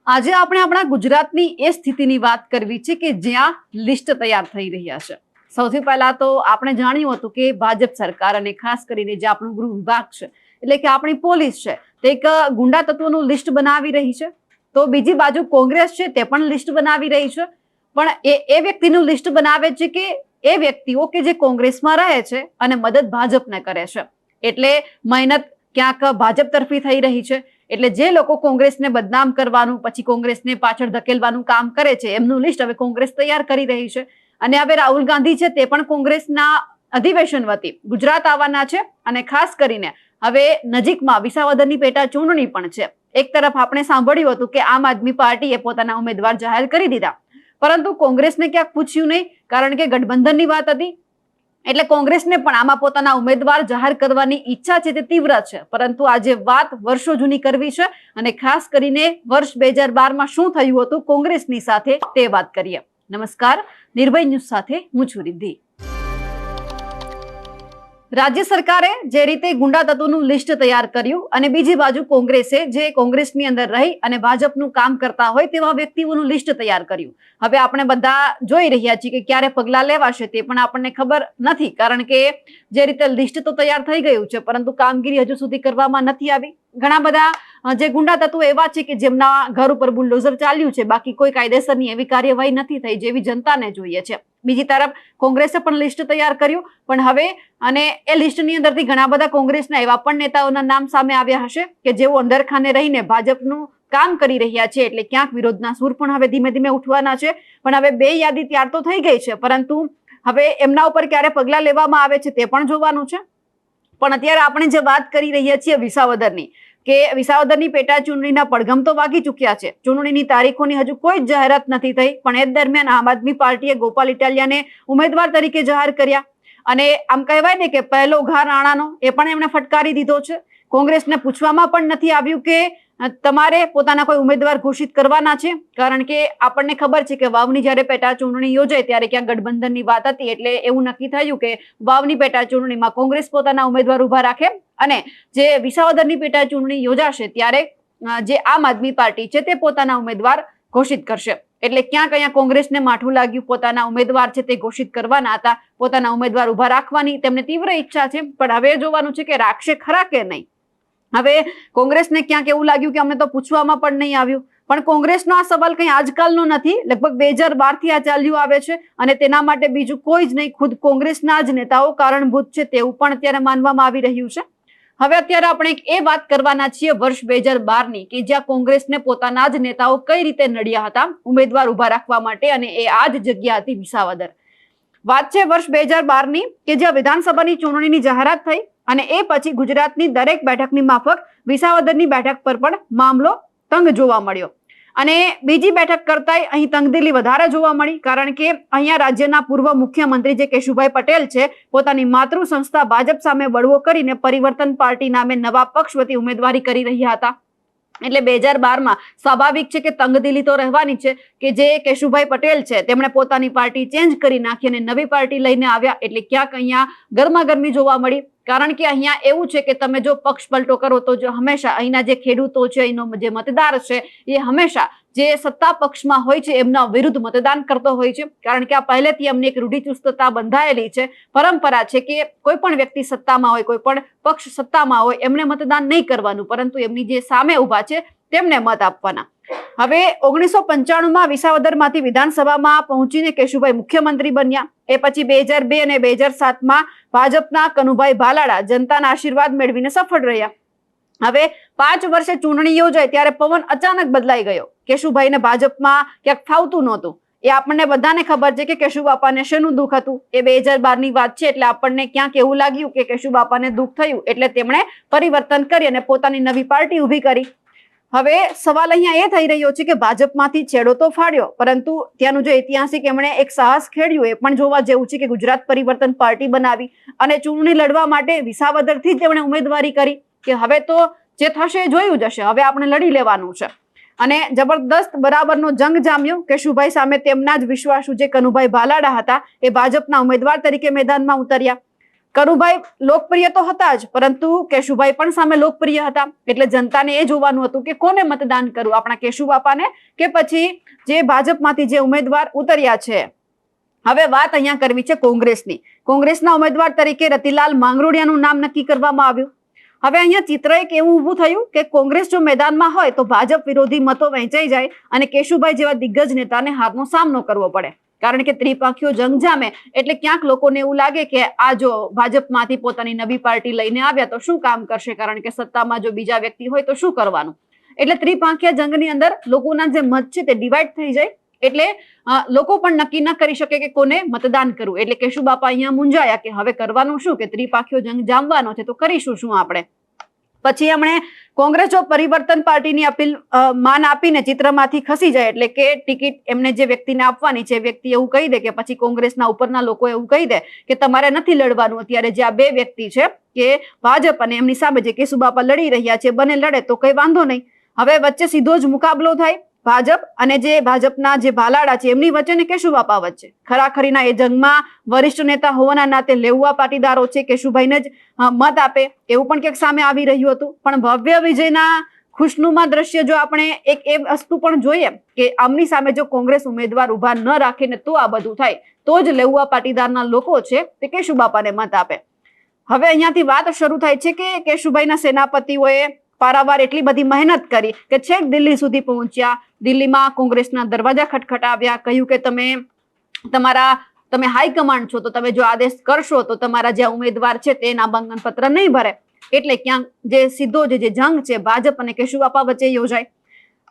આજે આપણે આપણા ગુજરાતની એ સ્થિતિની વાત કરવી છે કે જ્યાં લિસ્ટ તૈયાર થઈ રહ્યા છે। સૌથી પહેલા તો આપણે જાણ્યું હતું કે ભાજપ સરકાર અને ખાસ કરીને જે આપણું ગૃહ વિભાગ છે એટલે કે આપણી પોલીસ છે તે એક ગુંડા તત્વોનું લિસ્ટ બનાવી રહી છે। તો બીજી બાજુ કોંગ્રેસ છે તે પણ લિસ્ટ બનાવી રહી છે, પણ એ વ્યક્તિનું લિસ્ટ બનાવે છે કે એ વ્યક્તિઓ કે જે કોંગ્રેસમાં રહે છે અને મદદ ભાજપને કરે છે, એટલે મહેનત ક્યાંક ભાજપ તરફી થઈ રહી છે। એટલે જે લોકો કોંગ્રેસને બદનામ કરવાનું પછી કોંગ્રેસને પાછળ ધકેલવાનું કામ કરે છે એમનું લિસ્ટ હવે કોંગ્રેસ તૈયાર કરી રહી છે। અને હવે રાહુલ ગાંધી છે તે પણ કોંગ્રેસના અધિવેશન વતી ગુજરાત આવવાના છે અને ખાસ કરીને હવે નજીકમાં વિસાવદરની પેટા ચૂંટણી પણ છે। એક તરફ આપણે સાંભળ્યું હતું કે આમ આદમી પાર્ટીએ પોતાના ઉમેદવાર જાહેર કરી દીધા, પરંતુ કોંગ્રેસને ક્યાંક પૂછ્યું નહીં, કારણ કે ગઠબંધનની વાત હતી એટલે કોંગ્રેસને પણ આમાં પોતાના ઉમેદવાર જાહેર કરવાની ઈચ્છા છે તે તીવ્ર છે। પરંતુ આજે વાત વર્ષો જૂની કરવી છે અને ખાસ કરીને વર્ષ 2012માં શું થયું હતું કોંગ્રેસની સાથે તે વાત કરીએ। નમસ્કાર, નિર્ભય ન્યૂઝ સાથે હું છું રિદ્ધિ। રાજ્ય સરકારે જે રીતે ગુંડા તત્વોનું લિસ્ટ તૈયાર કર્યું અને બીજી બાજુ કોંગ્રેસે જે કોંગ્રેસની અંદર રહી અને ભાજપનું કામ કરતા હોય તેવા વ્યક્તિઓનું લિસ્ટ તૈયાર કર્યું। હવે આપણે બધા જોઈ રહ્યા છીએ કે ક્યારે પગલાં લેવાશે તે પણ આપણને ખબર નથી, કારણ કે જે રીતે લિસ્ટ તો તૈયાર થઈ ગયું છે પરંતુ કામગીરી હજુ સુધી કરવામાં નથી આવી। ઘણા બધા જે ગુંડા તત્વો એવા છે કે જેમના ઘર ઉપર બુલડોઝર ચાલ્યું છે, બાકી કોઈ કાયદેસરની એવી કાર્યવાહી નથી થઈ જેવી જનતાને જોઈએ છે। બીજી તરફ કોંગ્રેસે પણ લિસ્ટ તૈયાર કર્યું, પણ હવે અને એ લિસ્ટની અંદરથી ઘણા બધા કોંગ્રેસના એવા પણ નેતાઓના નામ સામે આવ્યા હશે કે જેઓ અંદરખાને રહીને ભાજપનું કામ કરી રહ્યા છે, એટલે ક્યાંક વિરોધના સૂર પણ હવે ધીમે ધીમે ઉઠવાના છે। પણ હવે બે યાદી તૈયાર તો થઈ ગઈ છે, પરંતુ હવે એમના ઉપર ક્યારે પગલાં લેવામાં આવે છે તે પણ જોવાનું છે। પણ અત્યારે આપણે જે વાત કરી રહ્યા છીએ વિસાવદરની, કે વિસાવદરની પેટા ચૂંટણીના પડઘમ તો વાગી ચૂક્યા છે, ચૂંટણીની તારીખોની હજુ કોઈ જ જાહેરાત નથી થઈ, પણ એ દરમિયાન આમ આદમી પાર્ટીએ ગોપાલ ઇટાલિયાને ઉમેદવાર તરીકે જાહેર કર્યા અને આમ કહેવાય ને કે પહેલો ઘા રાણાનો એ પણ એમણે ફટકારી દીધો છે। કોંગ્રેસને પૂછવામાં પણ નથી આવ્યું કે તમારે પોતાના કોઈ ઉમેદવાર ઘોષિત કરવાના છે, કારણ કે આપણને ખબર છે કે વાવની જ્યારે પેટા ચૂંટણી યોજાય ત્યારે ક્યાં ગઠબંધનની વાત હતી, એટલે એવું નક્કી થયું કે વાવની પેટા ચૂંટણીમાં કોંગ્રેસ પોતાના ઉમેદવાર ઉભા રાખે અને જે વિસાવદરની પેટા ચૂંટણી યોજાશે ત્યારે જે આમ આદમી પાર્ટી છે તે પોતાના ઉમેદવાર ઘોષિત કરશે। એટલે ક્યાંક અહીંયા કોંગ્રેસને માઠું લાગ્યું, પોતાના ઉમેદવાર છે તે ઘોષિત કરવાના હતા, પોતાના ઉમેદવાર ઉભા રાખવાની તેમને તીવ્ર ઈચ્છા છે, પણ હવે જોવાનું છે કે રાખશે ખરા કે નહીં। હવે કોંગ્રેસને ક્યાંક એવું લાગ્યું કે અમને તો પૂછવામાં પણ નહીં આવ્યું, પણ કોંગ્રેસનો આ સવાલ કંઈ આજકાલનો નથી, લગભગ 2012થી આ ચાલ્યું આવે છે અને તેના માટે બીજું કોઈ જ નહીં, ખુદ કોંગ્રેસના જ નેતાઓ કારણભૂત છે તેવું પણ અત્યારે માનવામાં આવી રહ્યું છે। હવે અત્યારે આપણે એ વાત કરવાના છીએ વર્ષ 2012ની, કે જ્યાં કોંગ્રેસને પોતાના જ નેતાઓ કઈ રીતે નડ્યા હતા ઉમેદવાર ઉભા રાખવા માટે, અને એ આ જ જગ્યા હતી વિસાવદર। વાત છે વર્ષ 2012ની, કે જ્યાં વિધાનસભાની ચૂંટણીની જાહેરાત થઈ અને એ પછી ગુજરાતની દરેક બેઠકની માફક વિસાવદરની બેઠક પર પણ મામલો તંગ જોવા મળ્યો અને બીજી બેઠક કરતા અહીં તંગદિલી વધારે જોવા મળી, કારણ કે અહીંયા રાજ્યના પૂર્વ મુખ્યમંત્રી જે કેશુભાઈ પટેલ છે પોતાની માતૃ સંસ્થા ભાજપ સામે બળવો કરીને પરિવર્તન પાર્ટી નામે નવા પક્ષ વતી ઉમેદવારી કરી રહ્યા હતા। એટલે 2012માં સ્વાભાવિક છે કે તંગદિલી તો રહેવાની છે કે જે કેશુભાઈ પટેલ છે તેમણે પોતાની પાર્ટી ચેન્જ કરી નાખી અને નવી પાર્ટી લઈને આવ્યા, એટલે ક્યાંક અહીંયા ગરમાગરમી જોવા મળી। કારણ કે અહીંયા એવું છે કે તમે જો પક્ષ પલટો કરો તો જો હંમેશા અહીંના જે ખેડૂતો છે, અહીંનો જે મતદાર છે એ હંમેશા જે સત્તા પક્ષમાં હોય છે એમના વિરુદ્ધ મતદાન કરતો હોય છે, કારણ કે આ પહેલેથી એમની એક રૂઢિચુસ્તતા બંધાયેલી છે, પરંપરા છે કે કોઈ પણ વ્યક્તિ સત્તામાં હોય, કોઈ પણ પક્ષ સત્તામાં હોય એમને મતદાન નહીં કરવાનું, પરંતુ એમની જે સામે ઉભા છે તેમને મત આપવાના। હવે 1995માં વિસાવદરમાંથી વિધાનસભામાં પહોંચીને કેશુભાઈ મુખ્યમંત્રી બન્યા, એ પછી 2002 અને 2007માં ભાજપના કનુભાઈ ભાલાળા જનતાના આશીર્વાદ મેળવીને સફળ રહ્યા। હવે 5 વર્ષે ચૂંટણી યોજાય ત્યારે પવન અચાનક બદલાઈ ગયો, કેશુભાઈને ભાજપમાં ક્યાંક ફાવતું નહોતું। એ આપણને બધાને ખબર છે કે કેશુબાપાને શેનું દુઃખ હતું, એ 2012ની વાત છે, એટલે આપણને ક્યાંક એવું લાગ્યું કે કેશુબાપાને દુઃખ થયું એટલે તેમણે પરિવર્તન કરી અને પોતાની નવી પાર્ટી ઊભી કરી। હવે સવાલ અહીંયા એ થઈ રહ્યો છે કે ભાજપમાંથી છેડો તો ફાડ્યો, પરંતુ ત્યાંનું જે ઐતિહાસિક એમણે એક સાહસ ખેડ્યું એ પણ જોવા જેવું છે કે ગુજરાત પરિવર્તન પાર્ટી બનાવી અને ચૂંટણી લડવા માટે વિસાવદરથી જ તેમણે ઉમેદવારી કરી કે હવે તો જે થશે એ જોયું જશે, હવે આપણે લડી લેવાનું છે। અને જબરદસ્ત બરાબરનો જંગ જામ્યો કેશુભાઈ સામે। તેમના જ વિશ્વાસુ જે કનુભાઈ ભાલાળા હતા એ ભાજપના ઉમેદવાર તરીકે મેદાનમાં ઉતર્યા। કરુભાઈ લોકપ્રિય તો હતા જ, પરંતુ કેશુભાઈ પણ સામે લોકપ્રિય હતા. એટલે જનતાને એ જોવાનું હતું કે કોને મતદાન કરવું, આપણા કેશુબાપાને કે પછી જે ભાજપમાંથી જે ઉમેદવાર ઉતર્યા છે. હવે વાત અહીંયા કરવી છે કોંગ્રેસની. કોંગ્રેસના ઉમેદવાર તરીકે રતિલાલ માંગરોળિયાનું નામ નક્કી કરવામાં આવ્યું. હવે અહીંયા ચિત્ર એક એવું ઊભું થયું કે કોંગ્રેસ જો મેદાનમાં હોય તો ભાજપ વિરોધી મતો વહેંચાઈ જાય અને કેશુભાઈ જેવા દિગ્ગજ નેતાને હારનો સામનો કરવો પડે. કારણ કે ત્રિપાંખીયો જંગ જામે એટલે ક્યાંક લોકોને એવું લાગે કે આ જો ભાજપમાંથી પોતાની નવી પાર્ટી લઈને આવ્યા તો શું કામ કરશે, કારણ કે સત્તામાં જો બીજા વ્યક્તિ હોય તો શું કરવાનું. એટલે ત્રિપાંખીય જંગની અંદર લોકોના જે મત છે તે ડિવાઈડ થઈ જાય. એટલે લોકો પણ નક્કી ન કરી શકે કે કોને મતદાન કરવું. એટલે કેશુબાપા અહીંયા મૂંઝાયા કે હવે કરવાનું શું, કે ત્રિપાંખીયો જંગ જામવાનો છે તો કરીશું શું આપણે. પછી એમણે કોંગ્રેસ જો પરિવર્તન પાર્ટીની અપીલ માન આપીને ચિત્રમાંથી ખસી જાય, એટલે કે ટિકિટ એમને જે વ્યક્તિને આપવાની છે વ્યક્તિ એવું કહી દે કે પછી કોંગ્રેસના ઉપરના લોકો એવું કહી દે કે તમારે નથી લડવાનું. અત્યારે જે આ બે વ્યક્તિ છે કે ભાજપ અને એમની સામે જે કેશુબાપા લડી રહ્યા છે બંને લડે તો કઈ વાંધો નહીં. હવે વચ્ચે સીધો જ મુકાબલો થાય ભાજપ અને જે ભાજપના જે ભાલાડા છે એમની વચ્ચે ને કેશુબાપા વચ્ચે. ખરાખરીના એ જંગમાં વરિષ્ઠ નેતા હોવાના નાતે લેઉવા પાટીદારો છે કેશુભાઈને જ મત આપે એવું પણ ક્યાંક સામે આવી રહ્યું હતું. પણ ભવ્ય વિજયના ખુશનુમા દ્રશ્ય જો આપણે એક એ વસ્તુ પણ જોઈએ કે આમની સામે જો કોંગ્રેસ ઉમેદવાર ઉભા ન રાખીને તો આ બધું થાય, તો જ લેઉવા પાટીદારના લોકો છે તે કેશુબાપાને મત આપે. હવે અહીંયાથી વાત શરૂ થાય છે કે કેશુભાઈના સેનાપતિઓએ પારાવાર એટલી બધી મહેનત કરી કે છેક દિલ્હી સુધી પહોંચ્યા. દિલ્હીમાં કોંગ્રેસના દરવાજા ખટખટાવ્યા, કહ્યું કે તમે હાઈકમાન્ડ છો તો તમે જો આદેશ કરશો તો તમારા જે ઉમેદવાર છે તે નામાંકન પત્ર નહીં ભરે. એટલે ક્યાંક જે સીધો જે જંગ છે ભાજપ અને કેશુબાપા વચ્ચે યોજાય.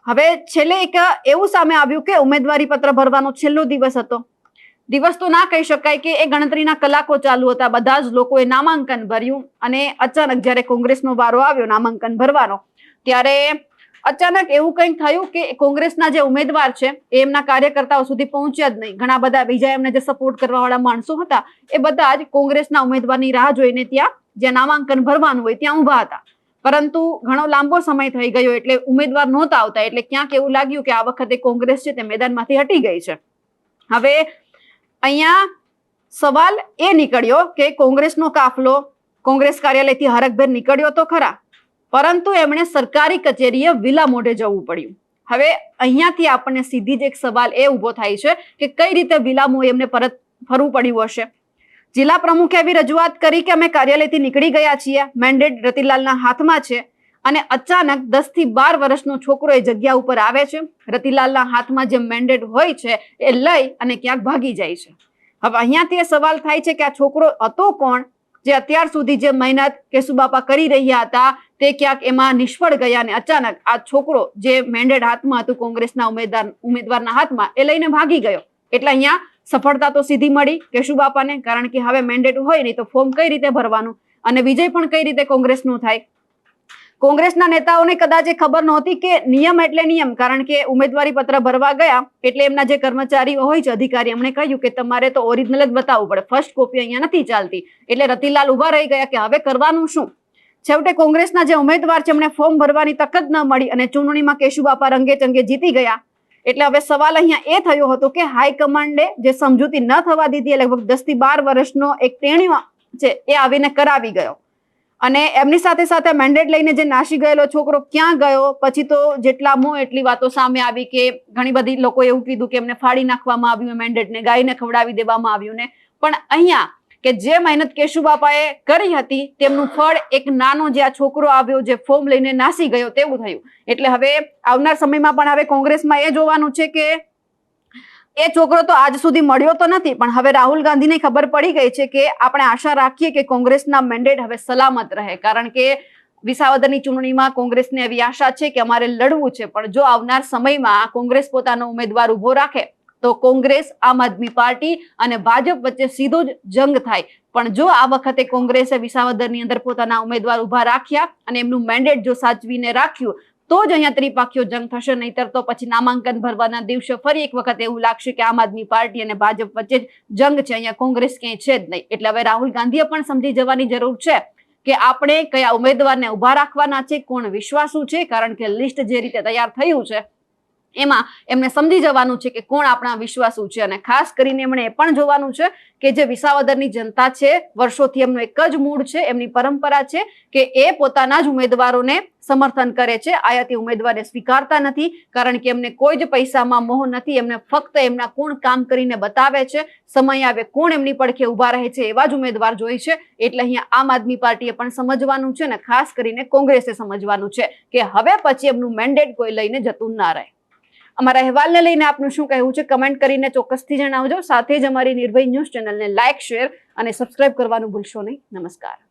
હવે છેલ્લે એક એવું સામે આવ્યું કે ઉમેદવારી પત્ર ભરવાનો છેલ્લો દિવસ હતો. દિવસ તો ના કહી શકાય કે એ ગણતરીના કલાકો ચાલુ હતા. બધા જ લોકોએ નામાંકન ભર્યું અને અચાનક જ્યારે કોંગ્રેસનો વારો આવ્યો નામાંકન ભરવાનો ત્યારે અચાનક એવું કંઈક થયું કે કોંગ્રેસના જે ઉમેદવાર છે એ એમના કાર્યકર્તાઓ સુધી પહોંચ્યા જ નહીં. ઘણા બધા બીજા એમને જે સપોર્ટ કરવા વાળા માણસો હતા એ બધા જ કોંગ્રેસના ઉમેદવારની રાહ જોઈને ત્યાં જ્યાં નામાંકન ભરવાનું હોય ત્યાં ઉભા હતા. પરંતુ ઘણો લાંબો સમય થઈ ગયો એટલે ઉમેદવાર નહોતા આવતા. એટલે ક્યાંક એવું લાગ્યું કે આ વખતે કોંગ્રેસ છે તે મેદાનમાંથી હટી ગઈ છે. હવે અહીંયા સવાલ એ નીકળ્યો કે કોંગ્રેસનો કાફલો કોંગ્રેસ કાર્યાલયથી હરખભેર નીકળ્યો તો ખરા, પરંતુ એમણે સરકારી કચેરીએ વિલા મોઢે જવું પડ્યું. હવે અહીંયાથી આપણને સીધી જ એક સવાલ એ ઉભો થાય છે કે કઈ રીતે વિલા મોઢે એમને પરત ફરવું પડ્યું હશે. જિલ્લા પ્રમુખે એવી રજૂઆત કરી કે અમે કાર્યાલયથી નીકળી ગયા છીએ, મેન્ડેટ રતિલાલના હાથમાં છે અને અચાનક 10 થી 12 વર્ષનો છોકરો એ જગ્યા ઉપર આવે છે. રતિલાલના હાથમાં જે મેન્ડેટ હોય છે એ લઈ અને ક્યાંક ભાગી જાય છે. હવે અહીંયાથી એ સવાલ થાય છે કે આ છોકરો હતો કોણ જે અત્યાર સુધી જે મહેનત કેશુબાપા કરી રહ્યા હતા તે ક્યાંક એમાં નિષ્ફળ ગયા અને અચાનક આ છોકરો જે મેન્ડેટ હાથમાં હતું કોંગ્રેસના ઉમેદવારના હાથમાં એ લઈને ભાગી ગયો. એટલે અહીંયા સફળતા તો સીધી મળી કેશુબાપાને, કારણ કે હવે મેન્ડેટ હોય નહીં તો ફોર્મ કઈ રીતે ભરવાનું અને વિજય પણ કઈ રીતે કોંગ્રેસનો થાય. કોંગ્રેસના નેતાઓને કદાચ એ ખબર નહોતી કે નિયમ એટલે નિયમ, કારણ કે ઉમેદવારી પત્ર ભરવા ગયા એટલે એમના જે કર્મચારીઓ હોય છે અધિકારી એમણે કહ્યું કે તમારે તો ઓરિજિનલ જ બતાવવું પડે, ફર્સ્ટ કોપી અહીંયા નથી ચાલતી. એટલે રતિલાલ ઉભા રહી ગયા કે હવે કરવાનું શું. છેવટે કોંગ્રેસના જે ઉમેદવાર છે એમણે ફોર્મ ભરવાની તક જ ન મળી અને ચૂંટણીમાં કેશુબાપા રંગે ચંગે જીતી ગયા. એટલે હવે સવાલ અહીંયા એ થયો હતો કે હાઈકમાન્ડે જે સમજૂતી ન થવા દીધી લગભગ 10 થી 12 વર્ષનો એક તેણીઓ છે એ આવીને કરાવી ગયો અને એમની સાથે સાથે મેન્ડેટ લઈને જે નાસી ગયેલો છોકરો ક્યાં ગયો. પછી તો જેટલા મોં એટલી વાતો સામે આવી કે ઘણી બધી લોકો એવું કીધું કે એમને ફાડી નાખવામાં આવ્યું મેન્ડેટને, ગાયને ખવડાવી દેવામાં આવ્યું ને. પણ અહીંયા કે જે મહેનત કેશુબાપાએ કરી હતી તેમનું ફળ એક નાનો જે આ છોકરો આવ્યો જે ફોર્મ લઈને નાસી ગયો તેવું થયું. એટલે હવે આવનાર સમયમાં પણ હવે કોંગ્રેસમાં એ જોવાનું છે કે એ છોકરો તો આજ સુધી મળ્યો તો નથી, પણ હવે રાહુલ ગાંધીને ખબર પડી ગઈ છે કે આપણે આશા રાખીએ કે કોંગ્રેસના મેન્ડેટ હવે સલામત રહે. કારણ કે વિસાવદરની ચૂંટણીમાં કોંગ્રેસને એવી આશા છે કે અમારે લડવું છે, પણ જો આવનાર સમયમાં કોંગ્રેસ પોતાનો ઉમેદવાર ઉભો રાખે તો કોંગ્રેસ, આમ આદમી પાર્ટી અને ભાજપ વચ્ચે સીધો જ જંગ થાય. પણ જો આ વખતે કોંગ્રેસે વિસાવદરની અંદર પોતાના ઉમેદવાર ઉભા રાખ્યા અને એમનું મેન્ડેટ જો સાચવીને રાખ્યું તો જ અહીંયા ત્રિપાંખીયો જંગ થશે. નહીતર તો પછી નામાંકન ભરવાના દિવસે ફરી એક વખત એવું લાગશે કે આમ આદમી પાર્ટી અને ભાજપ વચ્ચે જ જંગ છે, અહીંયા કોંગ્રેસ ક્યાંય છે જ નહીં. એટલે હવે રાહુલ ગાંધીએ પણ સમજી જવાની જરૂર છે કે આપણે કયા ઉમેદવારને ઉભા રાખવાના છે, કોણ વિશ્વાસુ છે. કારણ કે લિસ્ટ જે રીતે તૈયાર થયું છે એમાં એમને સમજી જવાનું છે કે કોણ આપણા વિશ્વાસુ છે અને ખાસ કરીને એમણે એ પણ જોવાનું છે કે જે વિસાવદરની જનતા છે વર્ષોથી એમનું એક જ મૂળ છે, એમની પરંપરા છે કે એ પોતાના જ ઉમેદવારોને સમર્થન કરે છે, આયાતી ઉમેદવારને સ્વીકારતા નથી, કારણ કે એમને કોઈ જ પૈસામાં મોહ નથી, એમને ફક્ત એમના કોણ કામ કરીને બતાવે છે, સમય આવે કોણ એમની પડખે ઉભા રહે છે એવા જ ઉમેદવાર જોઈ છે. એટલે અહીંયા આમ આદમી પાર્ટીએ પણ સમજવાનું છે અને ખાસ કરીને કોંગ્રેસે સમજવાનું છે કે હવે પછી એમનું મેન્ડેટ કોઈ લઈને જતું ના રહે. અમારા અહેવાલને લઈને આપનું શું કહેવું છે કમેન્ટ કરીને ચોક્કસથી જણાવજો. સાથે જ અમારી નિર્ભય ન્યૂઝ ચેનલને લાઇક, શેર અને સબસ્ક્રાઇબ કરવાનું ભૂલશો નહીં. નમસ્કાર.